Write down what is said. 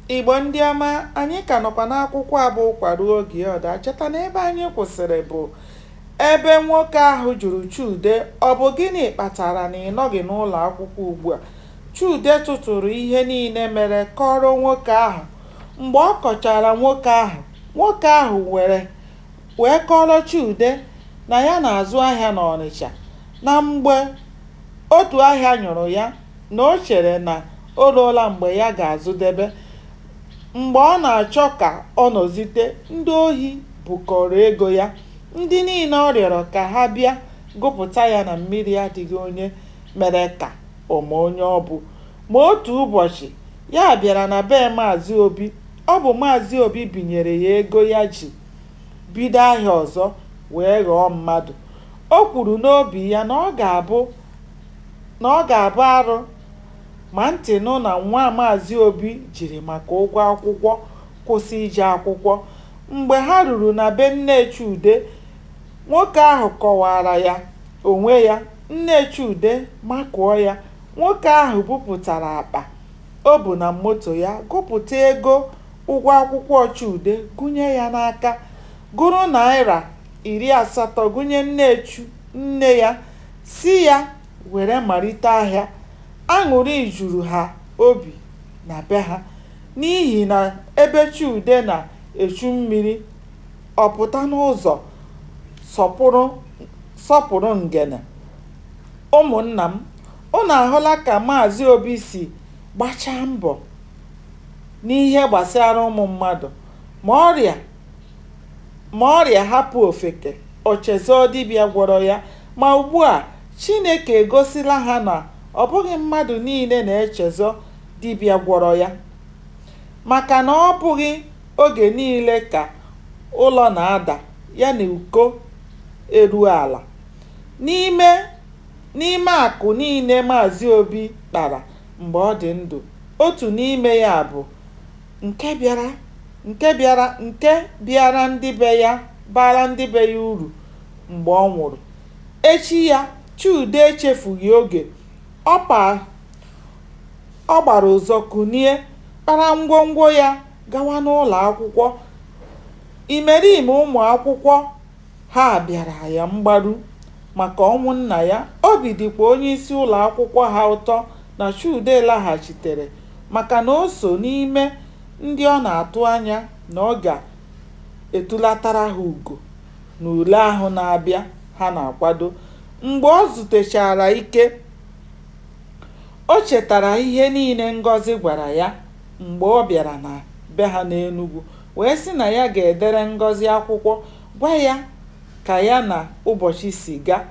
Igbo ndị ọma, anyị ka nọkwa n'akwụkwọ abụ Ụkwa ruo oge ọda. Cheta na ebe anyị kwụsịrị bụ ebe nwoke ahụ jụrụ Chude ọ bụ gịnị kpatara na ị nọghị n'ụlọ akwụkwọ ugbu a. Chude tụtụrụ ihe niile mere kọrọ nwoke ahụ. Mgbe ọ kọchara nwoke ahụ wee kọrọ Chude na ya na-azụ ahịa n'Ọnịcha, na mgbe otu ahịa nyụrụ ya, na o chere na o ruola mgbe ya ga-azụdebe. Mgbe ọ na-achọ ka ọ nọzite, ndị ohi bukọrọ ego ya. Ndị niile ọ rịọrọ ka ha bịa gụpụta ya na mmiri adịghị onye mere ka ọ ma onye ọ bụ. Ma otu ụbọchị, ya bịara na be Maazị Obi. Ọ bụ Maazị Obi binyere ya ego ya ji bido ahịa ọzọ wee ghọọ mmadụ. O kwuru n'obi ya na ọ ga-abụ arụ ma ntị nụ na nwa Maazị Obi jiri maka ụgwọ akwụkwọ kwụsị ije akwụkwọ. Mgbe ha ruru na be nne Chude, nwoke ahụ kọwara ya onwe ya. Nne Chude makụọ ya. Nwoke ahụ bupụtara akpa o bu na moto ya, gụpụta ego ụgwọ akwụkwọ Chude gụnye ya n'aka, gụrụ naira 80 gụnye nne ya, si ya were malite ahịa. Aṅụrị juru ha obi na be ha, n'ihi na ebe Chude na-echu mmiri, ọ pụta n'ụzọ sọpụrụ ngene. Ụmụnna m, unu ahụla ka Maazị Obi si gbachaa mbọ n'ihe gbasara ụmụ mmadụ. Ma ọrịa hapụ ofeke, o chezọọ dibịa gwọrọ ya. Ma ugbu a, Chineke egosila ha na ọ bụghị mmadụ niile na-echezọ dibịa gwọrọ ya, maka na ọ bụghị oge niile ka ụlọ na-ada ya na uko eruo ala. N'ime akụ niile Maazị Obi kpara mgbe ọ dị ndụ, otu n'ime ya bụ nke bịara bara ndị be ya uru mgbe ọ nwụrụ. Echi ya, Chude echefughị oge. Ọ gbara ụzọ kunie, kpara ngwongwo ya gawa n'ụlọ akwụkwọ. Imerime ụmụ akwụkwọ ha bịara ya mgbaru maka ọnwụ nna ya. Obi dịkwa onyeisi ụlọ akwụkwọ ha ụtọ na Chude laghachitere, maka na o so n'ime ndị ọ na-atụ anya na ọ ga-etulatara ha ugo n'ule ahụ na-abịa ha na-akwado. Mgbe ọ zutechara ike, o chetara ihe niile Ngọzi gwara ya mgbe ọ bịara na be ha n'Enugwu, wee sị na ya ga-edere Ngọzi akwụkwọ, gwa ya ka ya na ụbọchị si gaa.